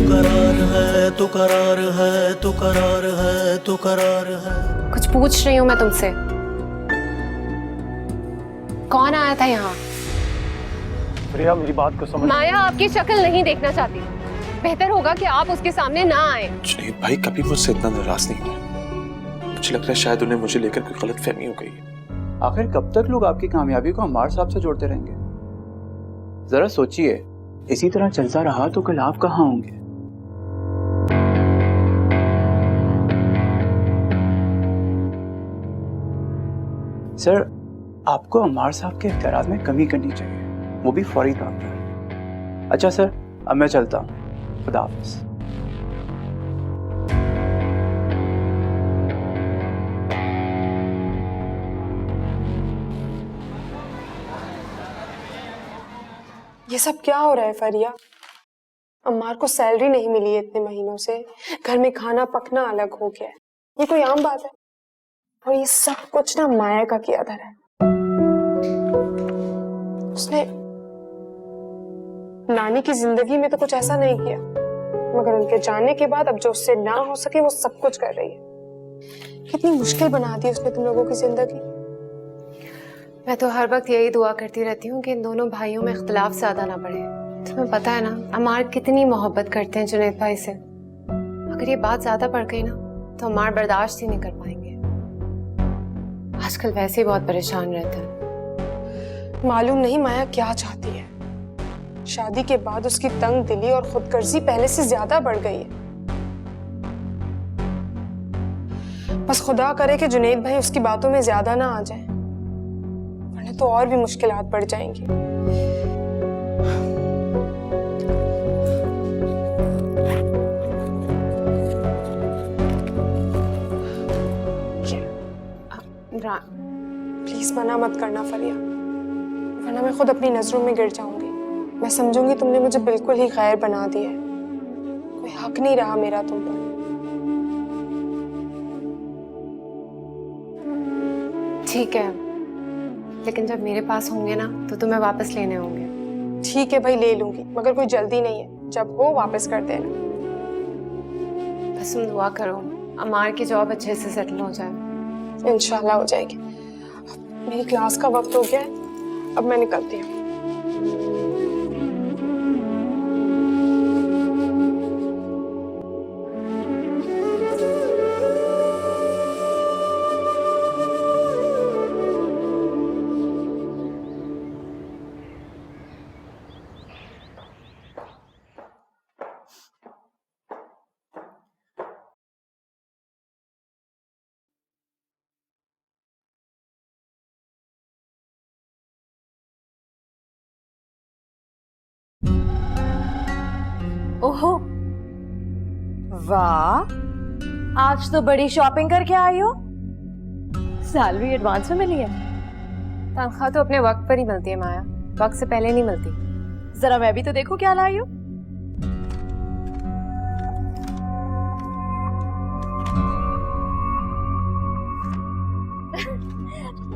करार है तो करार है तो करार है तो करार है। कुछ पूछ रही हूँ मैं तुमसे, कौन आया था यहाँ? प्रिया मेरी बात को समझ। माया आपकी शक्ल नहीं देखना चाहती, बेहतर होगा कि आप उसके सामने ना आए। जुनैद भाई कभी मुझसे इतना नाराज नहीं हुआ। मुझे लगता है शायद उन्हें मुझे लेकर कोई गलतफहमी हो गई है। आखिर कब तक लोग आपकी कामयाबी को अम्मार साहब से जोड़ते रहेंगे? जरा सोचिए, इसी तरह चलता रहा तो कल आप कहाँ होंगे? सर, आपको अम्मार साहब के इख्तियारात में कमी करनी चाहिए, वो भी फौरी तौर पर। अच्छा सर, अब मैं चलता हूँ, खुदा हाफिज़। ये सब क्या हो रहा है फरिया? अम्मार को सैलरी नहीं मिली है इतने महीनों से, घर में खाना पकना अलग हो गया है, ये कोई आम बात है? और ये सब कुछ ना माया का किया धरा है। उसने नानी की जिंदगी में तो कुछ ऐसा नहीं किया, मगर उनके जाने के बाद अब जो उससे ना हो सके वो सब कुछ कर रही है। कितनी मुश्किल बना दी उसने तुम लोगों की जिंदगी। मैं तो हर वक्त यही दुआ करती रहती हूँ कि इन दोनों भाइयों में इख्तिलाफ ज्यादा ना बढ़े। तुम्हें पता है ना अमार कितनी मोहब्बत करते हैं जुनैद भाई से। अगर ये बात ज्यादा बढ़ गई ना तो अमार बर्दाश्त ही नहीं कर पाएंगे। आजकल वैसे ही बहुत परेशान रहते हैं। मालूम नहीं माया क्या चाहती है। शादी के बाद उसकी तंग दिली और खुदगर्जी पहले से ज्यादा बढ़ गई है। बस खुदा करे कि जुनैद भाई उसकी बातों में ज्यादा ना आ जाए, वरना तो और भी मुश्किलात बढ़ जाएंगी। प्लीज मना मत करना फरिया, वरना मैं खुद अपनी नजरों में गिर जाऊंगी। मैं समझूंगी तुमने मुझे बिल्कुल ही गैर बना दिया है, कोई हक नहीं रहा मेरा तुम पर। ठीक है, लेकिन जब मेरे पास होंगे ना तो तुम्हें वापस लेने होंगे। ठीक है भाई, ले लूंगी, मगर कोई जल्दी नहीं है, जब हो वापस कर देना। बस तुम दुआ करो अमार की जॉब अच्छे से सेटल हो जाए। इंशाल्लाह हो जाएगी। मेरी क्लास का वक्त हो गया है, अब मैं निकलती हूँ। ओहो वाह, आज तो बड़ी शॉपिंग करके आई हो। सैलरी एडवांस में मिली है? तनख्वाह तो अपने वक्त पर ही मिलती है माया, वक्त से पहले नहीं मिलती। जरा मैं भी तो देखूं क्या लाई हो।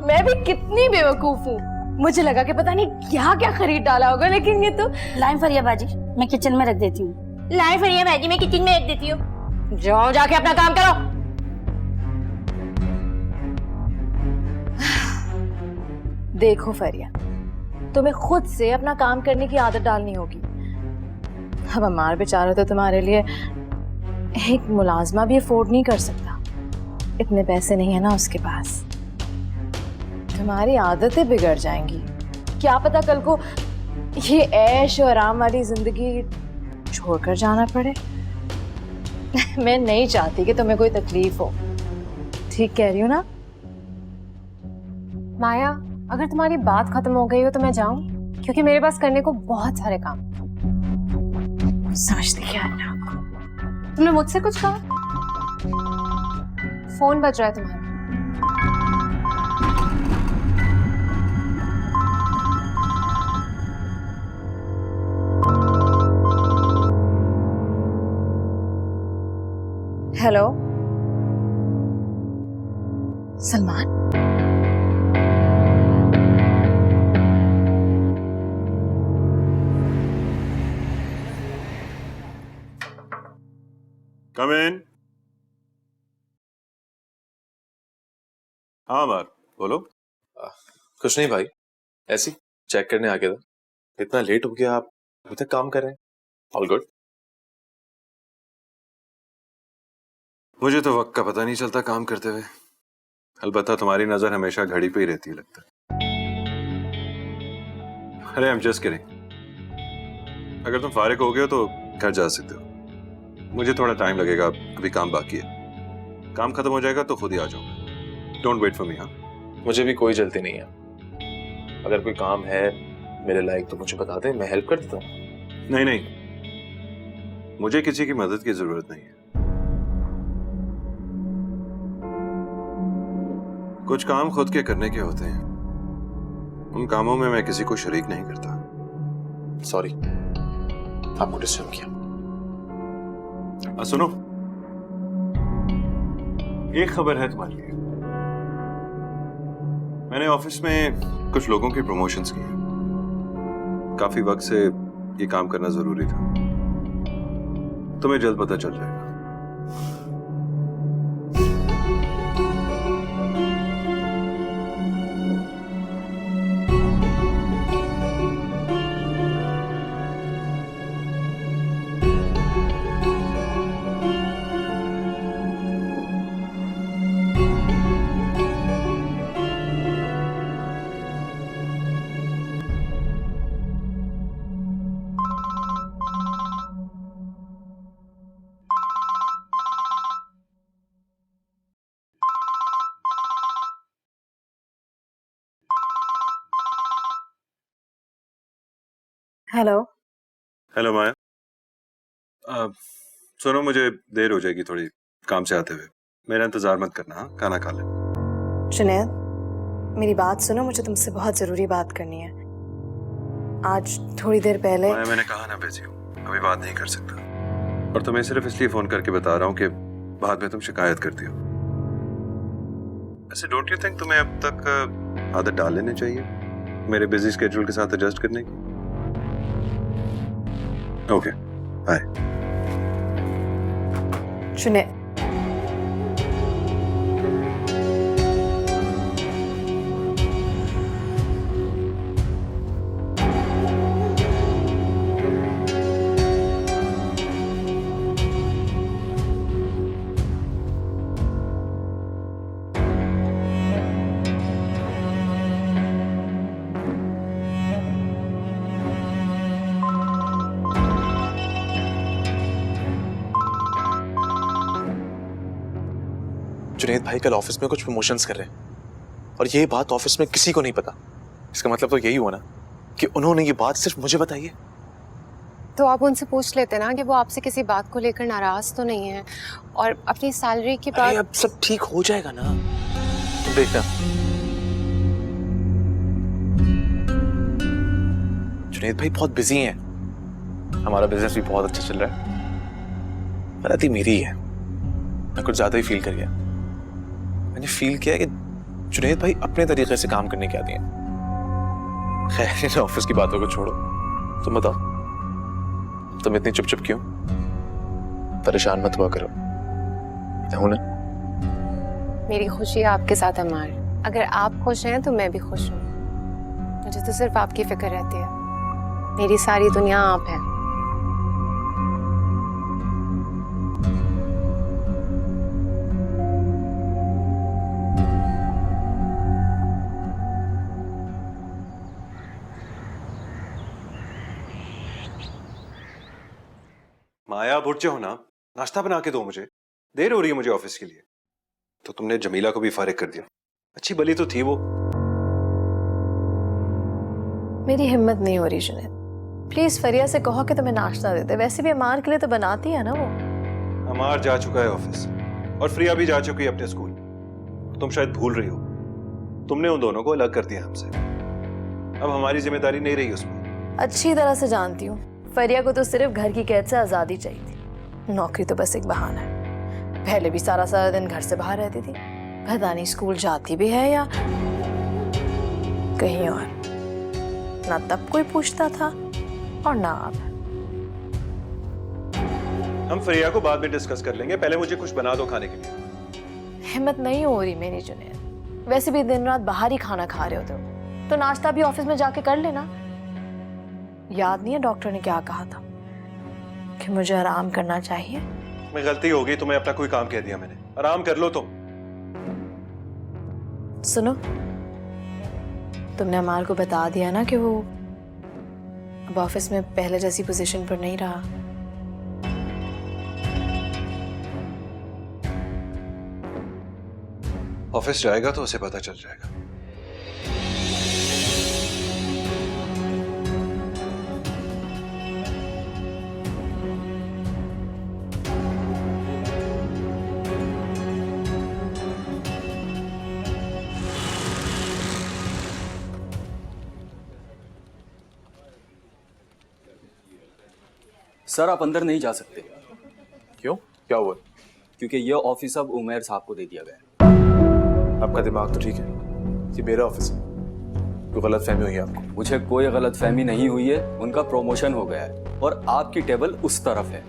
मैं भी कितनी बेवकूफ हूँ, मुझे लगा कि पता नहीं क्या क्या खरीद डाला होगा, लेकिन ये तो। लाइन फरिया बाजी मैं किचन में रख देती हूँ। लाइन फरिया बाजी मैं किचन में रख देती हूँ। जाओ जाके अपना काम करो। देखो फरिया, तुम्हें खुद से अपना काम करने की आदत डालनी होगी। अब अम्मार बेचारा तो तुम्हारे लिए एक मुलाजमा भी अफोर्ड नहीं कर सकता, इतने पैसे नहीं है ना उसके पास। तुम्हारी आदतें बिगड़ जाएंगी, क्या पता कल को ये ऐश और आराम वाली जिंदगी छोड़कर जाना पड़े। मैं नहीं चाहती कि तुम्हें कोई तकलीफ हो, ठीक कह रही हूँ ना? माया अगर तुम्हारी बात खत्म हो गई हो तो मैं जाऊं, क्योंकि मेरे पास करने को बहुत सारे काम। समझते क्या है आपको? तुमने मुझसे कुछ कहा? फोन बज रहा है तुम्हारा। हेलो सलमान, कम इन। हाँ मार, बोलो। कुछ नहीं भाई, ऐसी चेक करने आ गया था। इतना लेट हो गया, आप अभी तक काम कर रहे हैं? All good? मुझे तो वक्त का पता नहीं चलता काम करते हुए। अलबत्ता तुम्हारी नजर हमेशा घड़ी पे ही रहती है लगता है। अरे आई एम जस्ट किडिंग। अगर तुम फारिग हो गए हो तो घर जा सकते हो। मुझे थोड़ा टाइम लगेगा, अभी काम बाकी है। काम खत्म हो जाएगा तो खुद ही आ जाऊंगा। Don't wait for me. हाँ, मुझे भी कोई जल्दी नहीं है। अगर कोई काम है मेरे लायक तो मुझे बता दे, मैं हेल्प कर देता हूँ। नहीं नहीं, मुझे किसी की मदद की जरूरत नहीं है। कुछ काम खुद के करने के होते हैं, उन कामों में मैं किसी को शरीक नहीं करता। सॉरी, आपको डिस्टर्ब किया। सुनो, एक खबर है तुम्हारे लिए। मैंने ऑफिस में कुछ लोगों की प्रमोशंस की हैं। काफी वक्त से ये काम करना जरूरी था। तुम्हें जल्द पता चल जाएगा। हेलो। हेलो माया। सुनो, मुझे देर हो जाएगी थोड़ी काम से आते हुए। मेरा इंतजार मत करना। हाँ, खाना खा ले। जुनैद, मेरी बात सुनो, मुझे तुमसे बहुत जरूरी बात करनी है। आज थोड़ी देर पहले माया, मैंने कहा ना बिजी हूँ, अभी बात नहीं कर सकता। और तुम्हें सिर्फ इसलिए फोन करके बता रहा हूँ कि बाद में तुम शिकायत करती हो। ऐसे डोंट यू थिंक तुम्हें अब तक आदत डाल लेनी चाहिए मेरे बिजी स्केड्यूल के साथ एडजस्ट करने की? Okay, bye. जुनैद, जुनैद भाई कल ऑफिस में कुछ प्रमोशंस कर रहे हैं और ये बात ऑफिस में किसी को नहीं पता। इसका मतलब तो यही हुआ ना कि उन्होंने ये बात सिर्फ मुझे बताई है। तो आप उनसे पूछ लेते ना कि वो आपसे किसी बात को लेकर नाराज तो नहीं है, और अपनी सैलरी की बात। अब सब ठीक हो जाएगा ना, तुम देखना। जुनैद भाई बहुत बिजी हैं, हमारा बिजनेस भी बहुत अच्छा चल रहा है। गलती मेरी है, मैं कुछ ज्यादा ही फील कर गया। मैंने फील किया कि जुनैद भाई अपने तरीके से काम करने के आते हैं। खैर, इन ऑफिस की बातों को छोड़ो, तुम बताओ, तुम इतनी चुप चुप क्यों? परेशान मत हुआ करो, मैं हूं ना। मेरी खुशी आपके साथ है मार। अगर आप खुश हैं तो मैं भी खुश हूँ। मुझे तो सिर्फ आपकी फिक्र रहती है। मेरी सारी दुनिया आप है। माया, अब उठ जाओ ना, नाश्ता बना के दो मुझे, देर हो रही है मुझे ऑफिस के लिए। तो तुमने जमीला को भी फारिग कर दिया। अच्छी भली तो थी वो। मेरी हिम्मत नहीं हो रही जुनैद। प्लीज फरिया से कहो कि तुम्हें नाश्ता दे दे। वैसे भी अमार के लिए तो बनाती है ना वो। अमार जा चुका है ऑफिस और फ्रिया भी जा चुकी है अपने स्कूल। तुम शायद भूल रही हो, तुमने उन दोनों को अलग कर दिया हमसे। अब हमारी जिम्मेदारी नहीं रही उसमें। अच्छी तरह से जानती हूँ, फरिया को तो सिर्फ घर की कैद से आजादी चाहिए थी। नौकरी तो बस एक बहाना है। पहले भी सारा सारा दिन घर से बाहर रहती थी, पता नहीं स्कूल जाती भी है या कहीं और। ना तब कोई पूछता था और ना अब। हम फरिया को बाद में डिस्कस कर लेंगे, पहले मुझे कुछ बना दो खाने के लिए। हिम्मत नहीं हो रही मेरी जुनैद, वैसे भी दिन रात बाहर ही खाना खा रहे हो तो नाश्ता भी ऑफिस में जाके कर लेना। याद नहीं है डॉक्टर ने क्या कहा था कि मुझे आराम करना चाहिए? मैं गलती हो गई, तुम्हें अपना कोई काम कह दिया मैंने। आराम कर लो तुम। सुनो, तुमने अमार को बता दिया ना कि वो अब ऑफिस में पहले जैसी पोजीशन पर नहीं रहा? ऑफिस जाएगा तो उसे पता चल जाएगा। सर आप अंदर नहीं जा सकते। क्यों, क्या हुआ? क्योंकि यह ऑफिस अब उमैर साहब को दे दिया गया है। आपका दिमाग तो ठीक है, ये मेरा ऑफिस है। कोई गलत फहमी हुई है आपको? मुझे कोई गलत फहमी नहीं हुई है, उनका प्रमोशन हो गया है और आपकी टेबल उस तरफ है।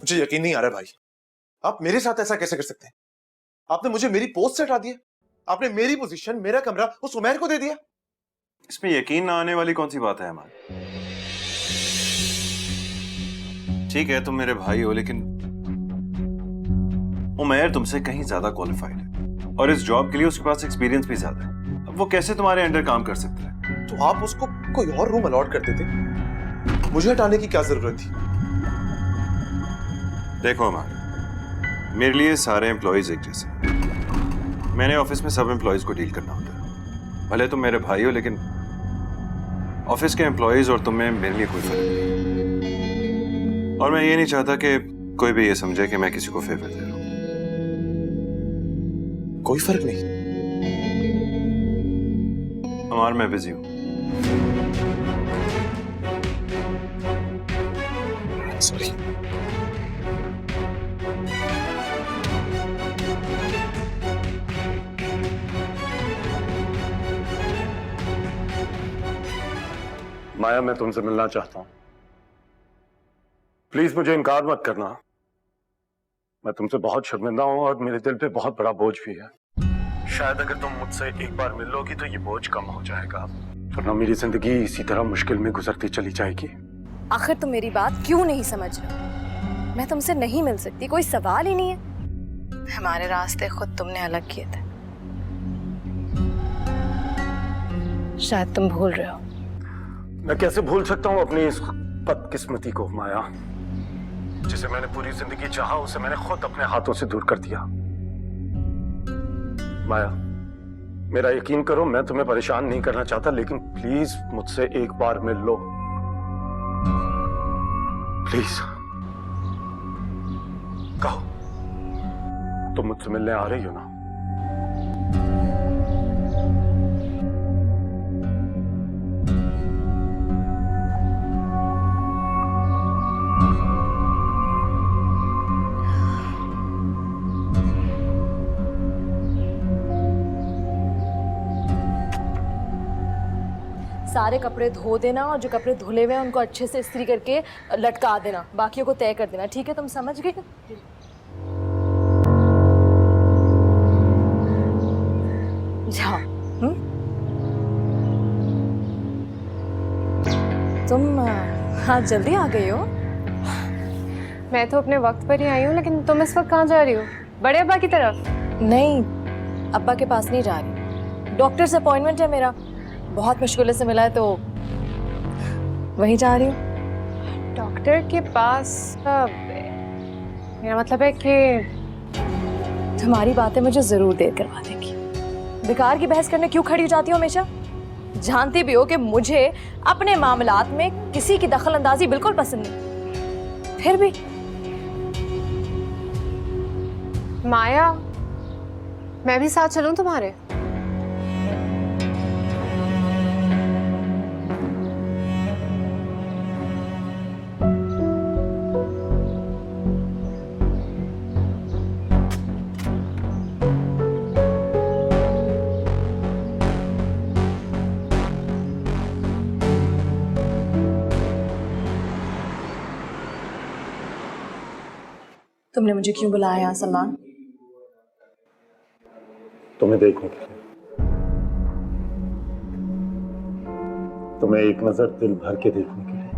मुझे यकीन नहीं आ रहा भाई, आप मेरे साथ ऐसा कैसे कर सकते हैं? आपने मुझे मेरी पोस्ट से हटा दिया, आपने मेरी पोजीशन, मेरा कमरा उस उमैर को दे दिया। इसमें यकीन ना आने वाली कौन सी बात है हमारे? ठीक है तुम मेरे भाई हो, लेकिन उमैर तुमसे कहीं ज्यादा क्वालिफाइड है और इस जॉब के लिए उसके पास एक्सपीरियंस भी ज्यादा है। अब वो कैसे तुम्हारे अंडर काम कर सकता है? तो आप उसको कोई और रूम अलॉट कर देते, मुझे हटाने की क्या जरूरत थी? देखो अमार, मेरे लिए सारे एम्प्लॉयज एक जैसे। मैंने ऑफिस में सब एम्प्लॉयज को डील करना होता है। भले तुम मेरे भाई हो, लेकिन ऑफिस के एम्प्लॉयज और तुम में मेरे लिए कोई फर्क नहीं। और मैं ये नहीं चाहता कि कोई भी ये समझे कि मैं किसी को फेवर दे रहा हूं। कोई फर्क नहीं। अमार मैं बिजी हूं। सॉरी। माया, मैं तुमसे मिलना चाहता हूं। प्लीज मुझे इनकार मत करना। मैं तुमसे बहुत शर्मिंदा हूं और मेरे दिल पे बहुत बड़ा बोझ भी है। शायद अगर तुम मुझसे एक बार मिल लोगी तो ये बोझ कम हो जाएगा, वरना मेरी जिंदगी इसी तरह मुश्किल में गुजरती चली जाएगी। आखिर तुम मेरी बात क्यों नहीं समझ रहे? मैं तुमसे नहीं मिल सकती, कोई सवाल ही नहीं है। हमारे रास्ते खुद तुमने अलग किए थे, शायद तुम भूल रहे हो। मैं कैसे भूल सकता हूँ अपनी इस बदकिस्मती को माया? जिसे मैंने पूरी जिंदगी चाहा उसे मैंने खुद अपने हाथों से दूर कर दिया। माया, मेरा यकीन करो, मैं तुम्हें परेशान नहीं करना चाहता, लेकिन प्लीज मुझसे एक बार मिल लो। प्लीज कहो, तुम मुझसे मिलने आ रही हो ना? सारे कपड़े धो देना और जो कपड़े धुले हुए हैं उनको अच्छे से इस्त्री करके लटका देना, बाकियों को तय कर देना। ठीक है, तुम समझ गए? जाओ। तुम हाँ जल्दी आ गई हो। मैं तो अपने वक्त पर ही आई हूँ, लेकिन तुम इस वक्त कहाँ जा रही हो? बड़े अब्बा की तरफ? नहीं, अब्बा के पास नहीं जा रही, डॉक्टर से अपॉइंटमेंट है मेरा, बहुत मुश्किल से मिला है तो वहीं जा रही हूँ। डॉक्टर डॉक्टर के पास मेरा मतलब है कि तुम्हारी बातें मुझे जरूर देर करवा देगी। बेकार की बहस करने क्यों खड़ी हो जाती हो हमेशा? जानती भी हो कि मुझे अपने मामलात में किसी की दखल अंदाजी बिल्कुल पसंद नहीं। फिर भी माया, मैं भी साथ चलूं तुम्हारे? तुमने मुझे क्यों बुलाया यहाँ सलमान? तुम्हें देखने के लिए, तुम्हें एक नजर दिल भर के देखने के लिए।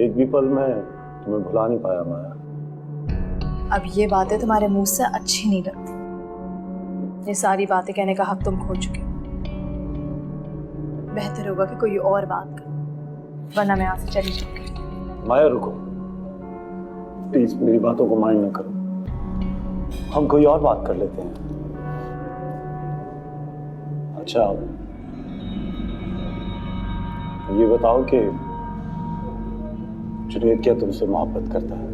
एक भी पल में तुम्हें भुला नहीं पाया माया। अब ये बातें तुम्हारे मुंह से अच्छी नहीं लगती। ये सारी बातें कहने का हक तुम खो चुके हो। बेहतर होगा कि कोई और बात कर, वरना मैं यहाँ से चली जाऊंगी। माया रुको, प्लीज मेरी बातों को माइंड न करो। हम कोई और बात कर लेते हैं। अच्छा, ये बताओ कि जुनैद क्या तुमसे मोहब्बत करता है?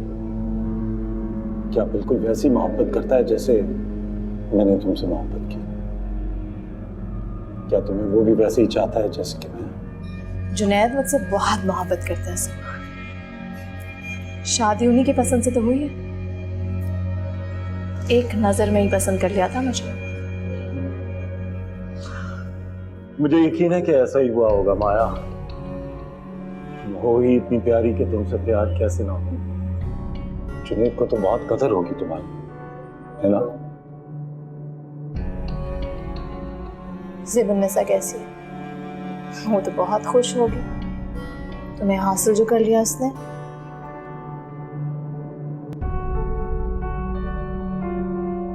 क्या बिल्कुल वैसी मोहब्बत करता है जैसे मैंने तुमसे मोहब्बत की? क्या तुम्हें वो भी वैसे ही चाहता है जैसे कि मैं? जुनैद मुझसे बहुत मोहब्बत करता है सलमान। शादी उन्हीं की पसंद से तो हुई है। एक नजर में ही पसंद कर लिया था मुझे। मुझे यकीन है कि ऐसा ही हुआ होगा माया। हो ही इतनी प्यारी कि तुमसे प्यार कैसे ना हो। जुनैद को तो बहुत कदर होगी तुम्हारी, है ना? ज़ेबुन्निसा कैसी है? वो तो बहुत खुश होगी। तुम्हें हासिल जो कर लिया उसने।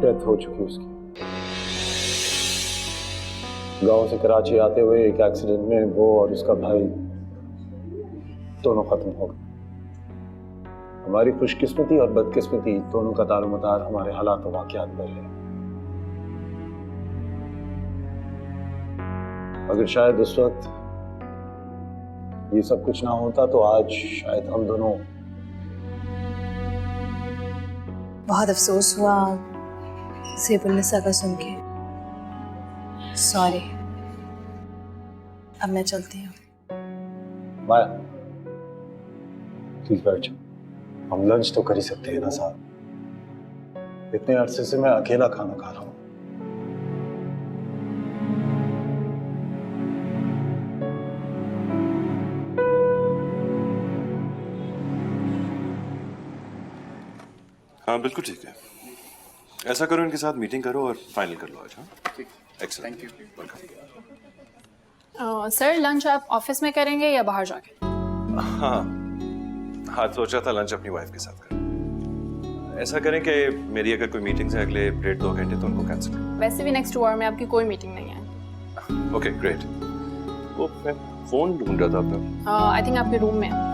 डेथ हो चुकी उसकी। गांव से कराची आते हुए एक एक्सीडेंट में वो और उसका भाई दोनों खत्म हो गए। हमारी खुशकिस्मती और बदकिस्मती दोनों का तारुमदार हमारे हालात और वाक़यात पर है। अगर शायद उस वक्त ये सब कुछ ना होता तो आज शायद हम दोनों। बहुत अफसोस हुआ ज़ेबुन्निसा का सुन के। सॉरी, अब मैं चलती हूँ। माया प्लीज बैठ जाओ, हम लंच तो कर ही सकते हैं ना साहब। इतने अरसे से मैं अकेला खाना खा रहा हूँ। हाँ बिल्कुल ठीक है। ऐसा करो, इनके साथ मीटिंग करो और फाइनल कर लो आज। हाँ excellent, thank you, welcome. Sir lunch आप ऑफिस में करेंगे या बाहर जाके? हाँ आज सोचा था लंच अपनी वाइफ के साथ करें। ऐसा करें कि मेरी अगर कोई मीटिंग्स है अगले 1.5-2 घंटे तो उनको कैंसिल करो। वैसे भी नेक्स्ट 2 आवर में आपकी कोई मीटिंग नहीं है। Okay great. वो मैं फोन ढूंढ रहा था अपना। आई थिंक आपके रूम में है।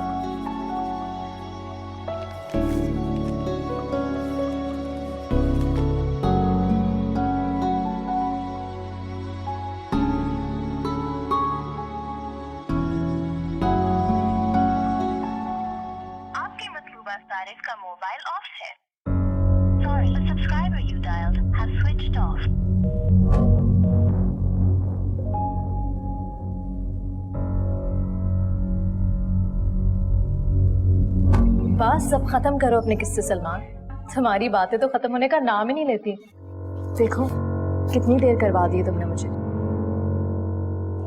का मोबाइल ऑफ है। Sorry, the subscriber you dialed has switched off. बस अब खत्म करो अपने किस्से सलमान। तुम्हारी बातें तो खत्म होने का नाम ही नहीं लेती। देखो कितनी देर करवा दी तुमने मुझे।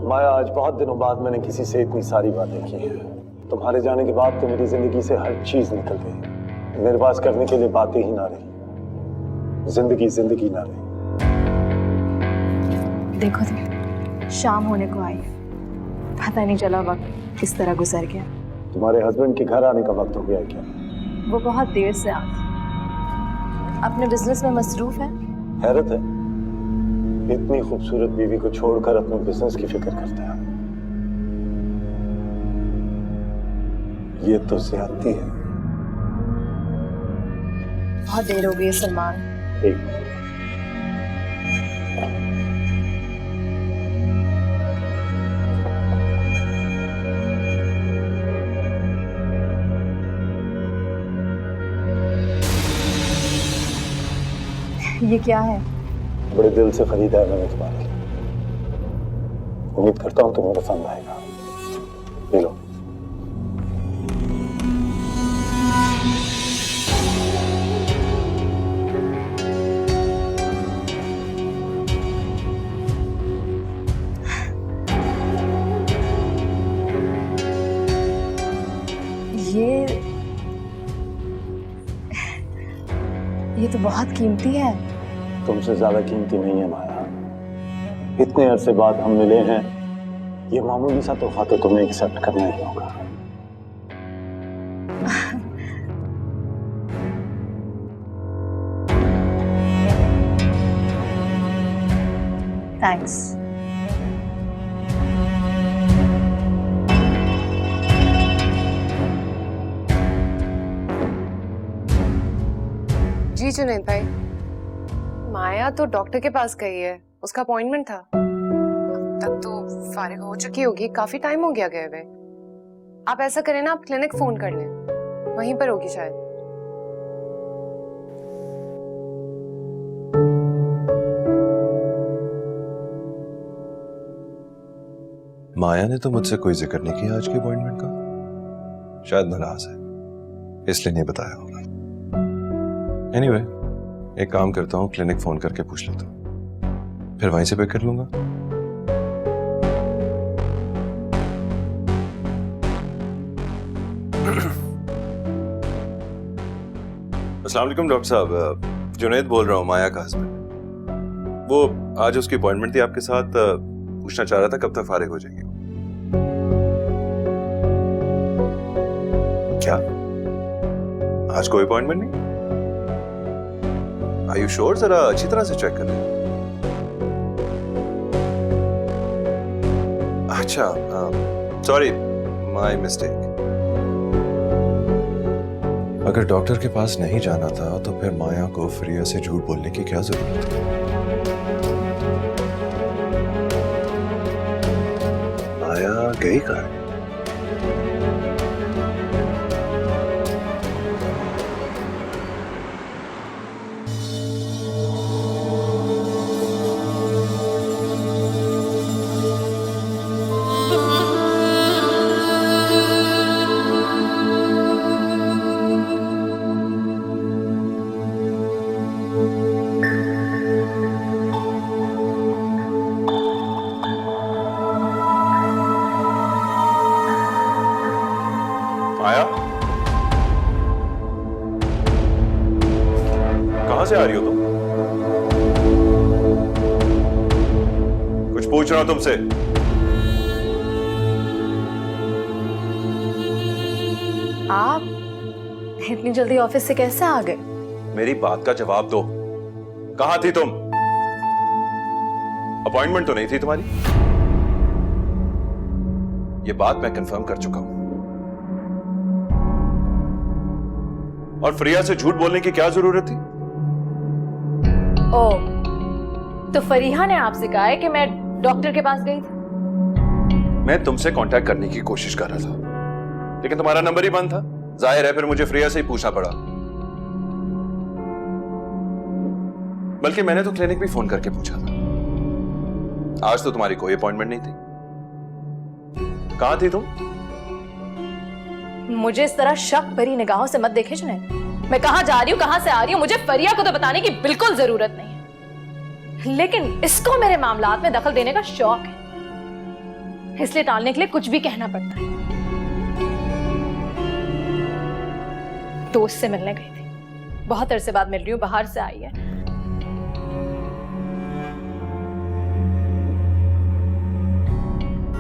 माया, आज बहुत दिनों बाद मैंने किसी से इतनी सारी बातें की हैं। तुम्हारे जाने के बाद तो मेरी जिंदगी से हर चीज निकल गई। मेरे पास करने के लिए बातें ही ना रही। जिंदगी जिंदगी ना रही। देखो तुम, शाम होने को आई, पता नहीं चला वक्त किस तरह गुजर गया। तुम्हारे हस्बैंड के घर आने का वक्त हो गया है क्या? वो बहुत देर से आए, अपने बिजनेस में मसरूफ है। हैरत है, इतनी खूबसूरत बीवी को छोड़कर अपने बिजनेस की फिक्र करता है। ये तो ज्यादती है। बहुत देर हो गई है सलमान। एक मिनट। ये क्या है? बड़े दिल से खरीदा है मैंने तुम्हारे लिए। उम्मीद करता हूँ तुम्हें पसंद आएगा। ले लो। ये तो बहुत कीमती है। तुमसे ज्यादा कीमती नहीं है माया। इतने अरसे बाद हम मिले हैं, ये मामूली सा तोहफा तो तुम्हें एक्सेप्ट करना ही होगा। थैंक्स। जी जुनैद भाई, माया तो डॉक्टर के पास गई है, उसका अपॉइंटमेंट था। अब तक तो फारिग हो चुकी होगी, काफी टाइम हो गया गए हुए। आप ऐसा करें ना, आप क्लिनिक फोन कर लें, वहीं पर होगी शायद। माया ने तो मुझसे कोई जिक्र नहीं किया आज के अपॉइंटमेंट का। शायद नाराज है, इसलिए नहीं बताया होगा। एनीवे, एक काम करता हूँ, क्लिनिक फोन करके पूछ लेता हूँ, फिर वहीं से पिक कर लूंगा। अस्सलाम वालेकुम डॉक्टर साहब, जुनैद बोल रहा हूँ, माया का हस्बैंड। वो आज उसकी अपॉइंटमेंट थी आपके साथ, पूछना चाह रहा था कब तक फारिग हो जाएंगे। क्या आज कोई अपॉइंटमेंट नहीं? Are you sure? जरा अच्छी तरह से चेक कर लें। अच्छा, सॉरी, माय मिस्टेक। अगर डॉक्टर के पास नहीं जाना था तो फिर माया को फ्रिया से झूठ बोलने की क्या जरूरत है? माया गई कहाँ है? माया, कहां से आ रही हो तुम? कुछ पूछ रहा हूं तुमसे। आप इतनी जल्दी ऑफिस से कैसे आ गए? मेरी बात का जवाब दो, कहां थी तुम? अपॉइंटमेंट तो नहीं थी तुम्हारी? ये बात मैं कंफर्म कर चुका हूं। और फ्रिया से झूठ बोलने की क्या जरूरत थी? ओह, तो फरीहा ने आपसे कहा है कि मैं डॉक्टर के पास गई थी? मैं तुमसे कांटेक्ट करने की कोशिश कर रहा था, लेकिन तुम्हारा नंबर ही बंद था। जाहिर है फिर मुझे फ्रिया से ही पूछना पड़ा। बल्कि मैंने तो क्लिनिक भी फोन करके पूछा था। आज तो तुम्हारी कोई अपॉइंटमेंट नहीं थी। कहां थी तुम? मुझे इस तरह शक भरी निगाहों से मत देखे जुनैद। मैं कहां जा रही हूं, कहां से आ रही हूं, मुझे फरिया को तो बताने की बिल्कुल जरूरत नहीं है, लेकिन इसको मेरे मामलात में दखल देने का शौक है, इसलिए टालने के लिए कुछ भी कहना पड़ता है। दोस्त से मिलने गई थी, बहुत अरसे बाद मिल रही हूं, बाहर से आई है।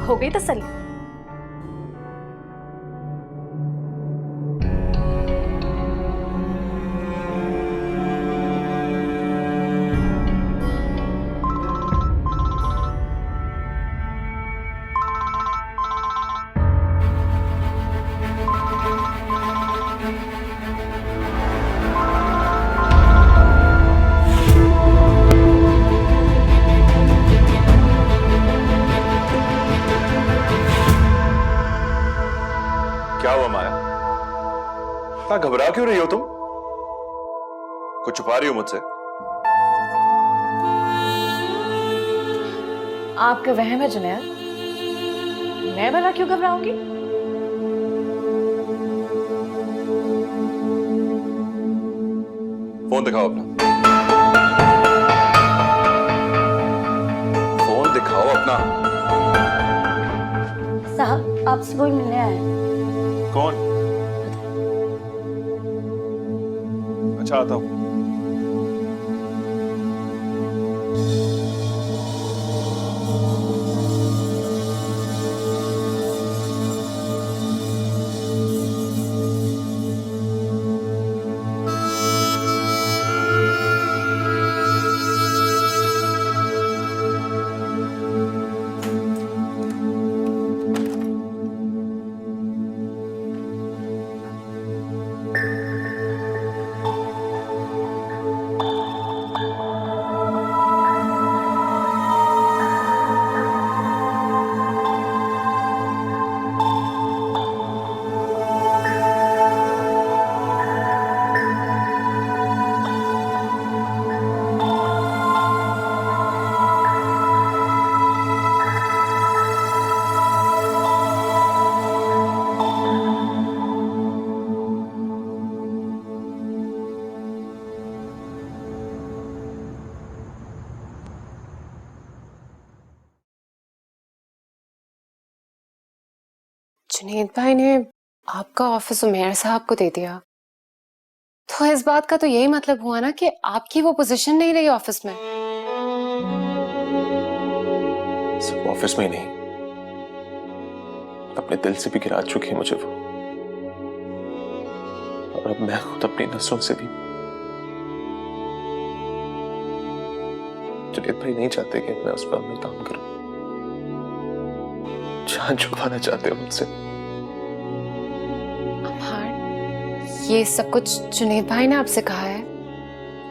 हो गई तसल्ली? हाँ, घबरा क्यों रही हो तुम? कुछ छुपा रही हो मुझसे? आपके वहम है जुनैद, मैं भला क्यों घबराऊंगी? फोन दिखाओ अपना। फोन दिखाओ अपना। साहब आपसे कोई मिलने आया है। कौन? अच्छा, आता हूं। जुनैद भाई ने आपका ऑफिस उमेर साहब को दे दिया, तो इस बात का तो यही मतलब हुआ ना कि आपकी वो पोजीशन नहीं रही ऑफिस में। सिर्फ ऑफिस में ही नहीं, अपने दिल से भी गिरा चुकी है मुझे वो। और अब मैं खुद अपनी नसों से भी। जुनैद भाई नहीं चाहते कि मैं उस पर में काम करूं। जान छुपाना चाहते हो मुझसे। ये सब कुछ जुनैद भाई ने आपसे कहा है?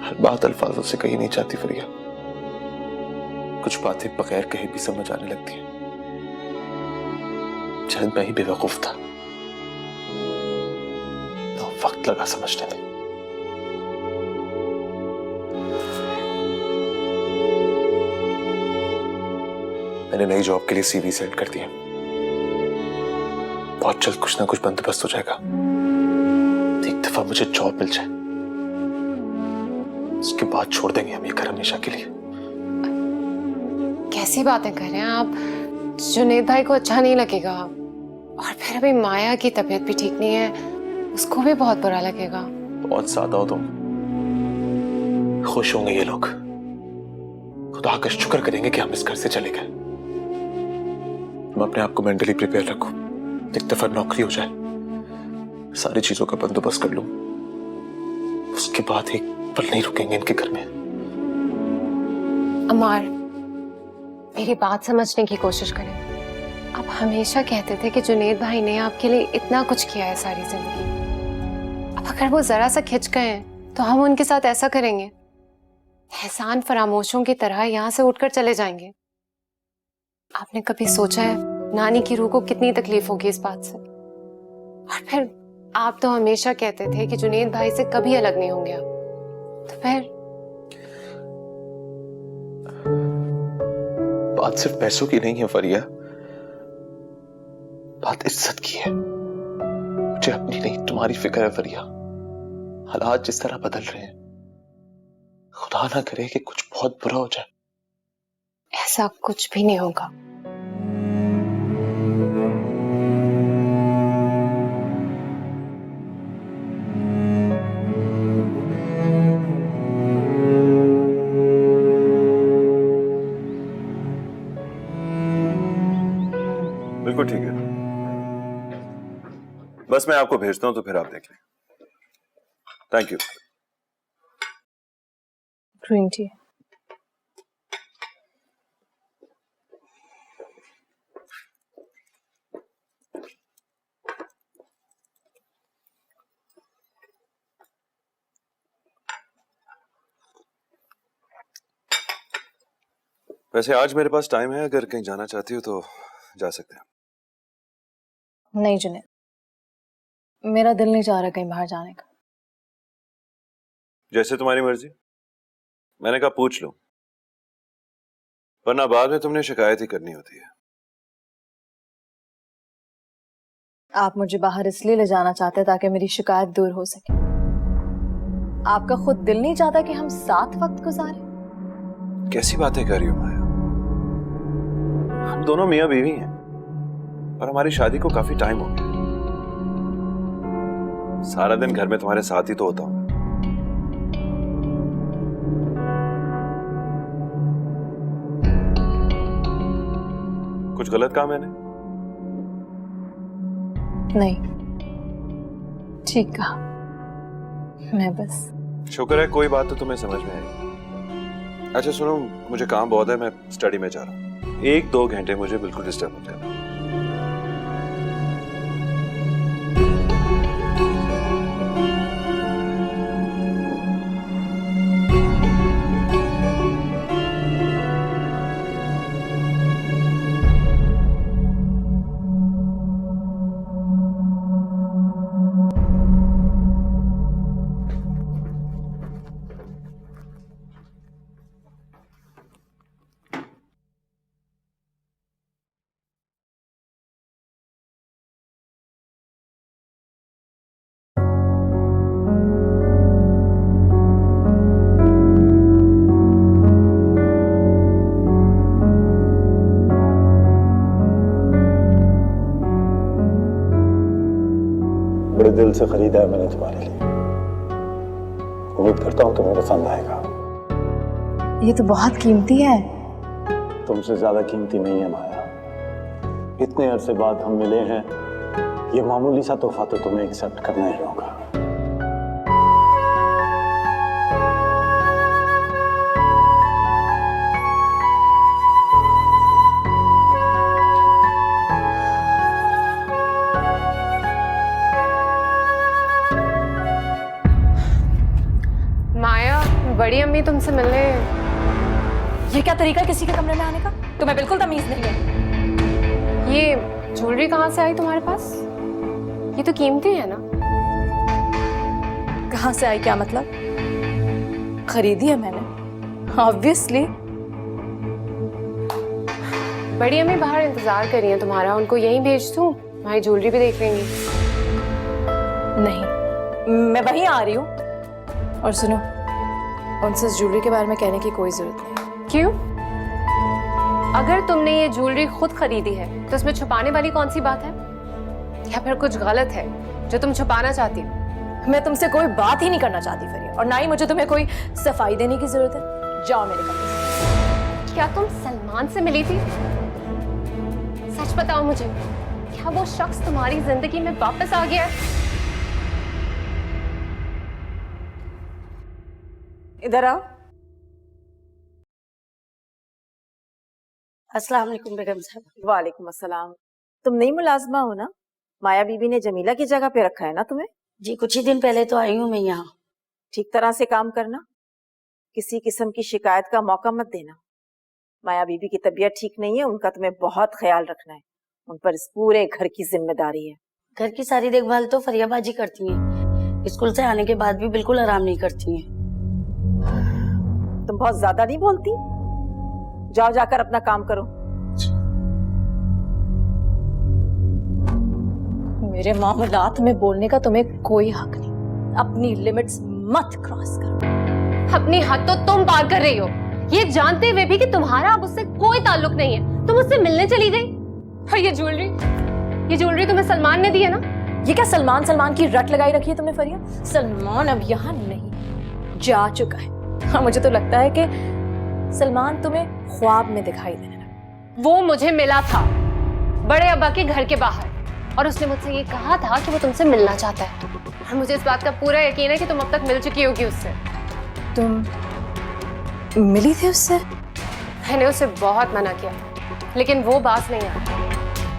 हर बात अल्फाजों से कही नहीं जाती फरिया। कुछ बातें बगैर कहे भी समझ आने लगती हैं। शायद मैं ही बेवकूफ था, तो वक्त लगा समझने में। मैंने नई जॉब के लिए सीवी सेंड कर दिया। बहुत जल्द कुछ ना कुछ बंदोबस्त हो जाएगा। एक दफा मुझे जॉब मिल जाए, उसके बाद छोड़ देंगे हम ये घर हमेशा के लिए। कैसी बातें कर रहे हैं आप? जुनैद भाई को अच्छा नहीं लगेगा, और फिर अभी माया की तबीयत भी ठीक नहीं है, उसको भी बहुत बुरा लगेगा। बहुत ज्यादा हो तुम। खुश होंगे ये लोग, खुदा का शुक्र करेंगे कि हम इस घर से चले गए। मैं अपने आप को मेंटली प्रिपेयर रखूं। एक दफा नौकरी हो जाए, सारी चीजों का बंदोबस्त कर लूं, उसके बाद एक पल नहीं रुकेंगे इनके घर में। अमार, मेरी बात समझने की कोशिश करें। आप हमेशा कहते थे कि जुनैद भाई ने आपके लिए इतना कुछ किया है सारी जिंदगी। अब अगर वो जरा सा खिंच गए हैं तो हम उनके साथ ऐसा करेंगे, एहसान फरामोशों की तरह यहाँ से उठकर चले जाएंगे। आपने कभी सोचा है नानी की रूह को कितनी तकलीफ होगी इस बात से? और फिर आप तो हमेशा कहते थे कि जुनैद भाई से कभी अलग नहीं होंगे आप, तो फिर? बात सिर्फ पैसों की नहीं है फरिया, बात इज्जत की है। मुझे अपनी नहीं तुम्हारी फिक्र है फरिया। हालात जिस तरह बदल रहे हैं, खुदा ना करे कि कुछ बहुत बुरा हो जाए। ऐसा कुछ भी नहीं होगा। बिल्कुल ठीक है, बस मैं आपको भेजता हूं तो फिर आप देख लें। Thank you. Green tea. वैसे आज मेरे पास टाइम है, अगर कहीं जाना चाहती हो तो जा सकते हैं। नहीं जुनैद, मेरा दिल नहीं चाह रहा कहीं बाहर जाने का। जैसे तुम्हारी मर्जी। मैंने कहा पूछ लो, वरना बाद में तुमने शिकायत ही करनी होती है। आप मुझे बाहर इसलिए ले जाना चाहते हैं ताकि मेरी शिकायत दूर हो सके। आपका खुद दिल नहीं चाहता कि हम साथ वक्त गुजारें? कैसी बातें कर रही हो माया? हम दोनों मियां बीवी हैं और हमारी शादी को काफी टाइम हो गया। सारा दिन घर में तुम्हारे साथ ही तो होता हूं। कुछ गलत काम मैंने? नहीं, ठीक कहा। मैं बस। शुक्र है कोई बात तो तुम्हें समझ में आई। अच्छा सुनो, मुझे काम बहुत है, मैं स्टडी में जा रहा हूँ। 1-2 घंटे मुझे बिल्कुल डिस्टर्ब मत करना। बड़े दिल से खरीदा है मैंने तुम्हारे लिए। उम्मीद करता हूँ तुम्हें पसंद आएगा। ये तो बहुत कीमती है। तुमसे ज्यादा कीमती नहीं है माया। इतने अरसे बाद हम मिले हैं, ये मामूली सा तोहफा तो तुम्हें एक्सेप्ट करना ही होगा। माया, बड़ी अम्मी तुमसे मिलने। ये क्या तरीका है किसी के कमरे में आने का? तुम्हें बिल्कुल तमीज नहीं है। ये ज्वेलरी कहाँ से आई तुम्हारे पास? ये तो कीमती है ना। कहाँ से आई क्या मतलब? खरीदी है मैंने, ऑब्वियसली। बड़ी अम्मी बाहर इंतजार कर रही हैं तुम्हारा, उनको यहीं भेज दूं? हमारी ज्वेलरी भी देख लेंगी। नहीं, मैं वहीं आ रही हूँ। और सुनो, उनसे इस ज्वेलरी के बारे में कहने की कोई जरूरत नहीं। क्यों? अगर तुमने ये ज्वेलरी खुद खरीदी है तो इसमें छुपाने वाली कौन सी बात है? या फिर कुछ गलत है जो तुम छुपाना चाहती हो? मैं तुमसे कोई बात ही नहीं करना चाहती फरिया, और ना ही मुझे तुम्हें कोई सफाई देने की जरूरत है। जाओ मेरे कमरे से। क्या तुम सलमान से मिली थी? सच बताओ मुझे, क्या वो शख्स तुम्हारी जिंदगी में वापस आ गया है? इधर आओ। अस्सलाम वालेकुम बेगम साहब। वालेकुम अस्सलाम। तुम नई मुलाजमा हो ना? माया बीबी ने जमीला की जगह पे रखा है ना तुम्हें? जी कुछ ही दिन पहले तो आई हूँ मैं यहाँ। ठीक तरह से काम करना, किसी किस्म की शिकायत का मौका मत देना। माया बीबी की तबीयत ठीक नहीं है, उनका तुम्हें बहुत ख्याल रखना है। उन पर इस पूरे घर की जिम्मेदारी है। घर की सारी देखभाल तो फरिया बाजी करती हैं। स्कूल से आने के बाद भी बिल्कुल आराम नहीं करती हैं। तुम बहुत ज्यादा नहीं बोलती? जाओ जाकर अपना काम करो। मेरे मामलात में बोलने का तुम्हें कोई हक नहीं। अपनी लिमिट्स मत क्रॉस करो। अपनी हद तो तुम पार कर रही हो, ये जानते हुए भी कि तुम्हारा अब उससे कोई ताल्लुक नहीं है। तुम उससे मिलने चली गई। और ये ज्वेलरी तुम्हें सलमान ने दी है ना? ये क्या सलमान की रट लगाई रखी है तुमने फरिया? सलमान अब यहाँ नहीं, जा चुका है। हाँ, मुझे तो लगता है कि सलमान तुम्हें ख्वाब में दिखाई देने लगा। वो मुझे मिला था बड़े अब्बा के घर के बाहर, और उसने मुझसे ये कहा था कि वो तुमसे मिलना चाहता है। और मुझे इस बात का पूरा यकीन है कि तुम अब तक मिल चुकी होगी उससे। तुम मिली थी उससे? मैंने उसे बहुत मना किया, लेकिन वो बात नहीं आई।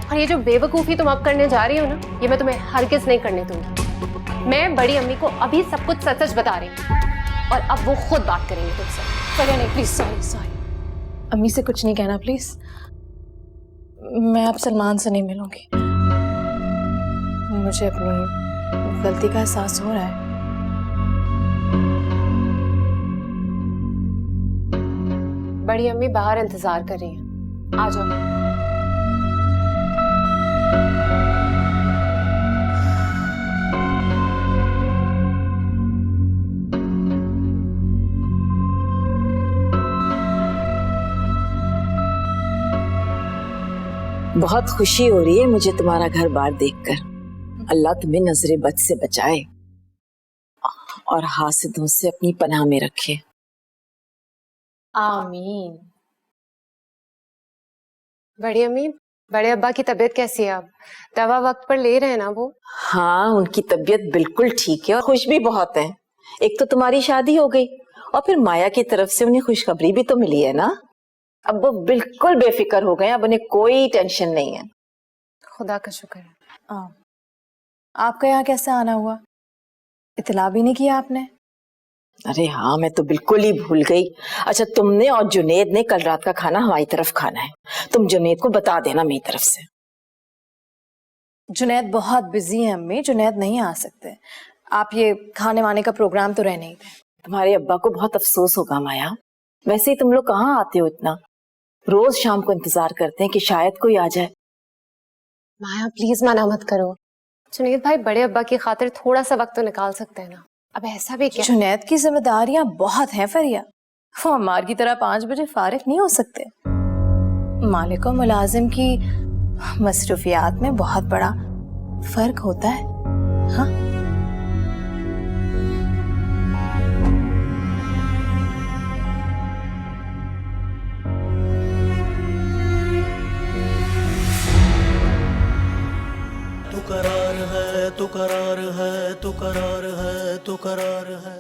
और ये जो बेवकूफ़ी तुम अब करने जा रही हो ना, ये मैं तुम्हें हरगिज़ नहीं करने दूंगी। मैं बड़ी अम्मी को अभी सब कुछ सच सच बता रही हूँ, और अब वो खुद बात करेंगे तुमसे। फरिया नहीं, प्लीज, सॉरी। अम्मी से कुछ नहीं कहना प्लीज। मैं अब सलमान से नहीं मिलूंगी। मुझे अपनी गलती का एहसास हो रहा है। बड़ी अम्मी बाहर इंतजार कर रही हैं, आ जाओ। बहुत खुशी हो रही है मुझे तुम्हारा घर बार देखकर। अल्लाह तुम्हें नजरे बद से बचाए और हासिदों से अपनी पनाह में रखे। आमीन। बड़ी अम्मी, बड़े अब्बा की तबीयत कैसी है अब? दवा वक्त पर ले रहे हैं ना वो? हाँ, उनकी तबीयत बिल्कुल ठीक है और खुश भी बहुत है। एक तो तुम्हारी शादी हो गई और फिर माया की तरफ से उन्हें खुशखबरी भी तो मिली है ना। अब वो बिल्कुल बेफिक्र हो गए, अब उन्हें कोई टेंशन नहीं है। खुदा का शुक्र है। आपका यहाँ कैसे आना हुआ? इतला भी नहीं किया आपने? अरे हाँ, मैं तो बिल्कुल ही भूल गई। अच्छा, तुमने और जुनेद ने कल रात का खाना हमारी तरफ खाना है। तुम जुनेद को बता देना मेरी तरफ से। जुनैद बहुत बिजी है अम्मी, जुनैद नहीं आ सकते। आप ये खाने वाने का प्रोग्राम तो रहने ही दें। तुम्हारे अब्बा को बहुत अफसोस होगा माया। वैसे ही तुम लोग कहाँ आते हो इतना, रोज शाम को इंतजार करते हैं कि शायद कोई आ जाए। माया प्लीज मना मत करो। जुनैद भाई बड़े अब्बा की खातिर थोड़ा सा वक्त तो निकाल सकते हैं ना। अब ऐसा भी क्या? जुनैद की जिम्मेदारियां बहुत हैं फरिया, वो अम्मार की तरह 5 बजे फारिग नहीं हो सकते। मालिक और मुलाजिम की मसरूफियात में बहुत बड़ा फर्क होता है। हाँ, तू करार है, तू करार है, तू करार है, तू करार है।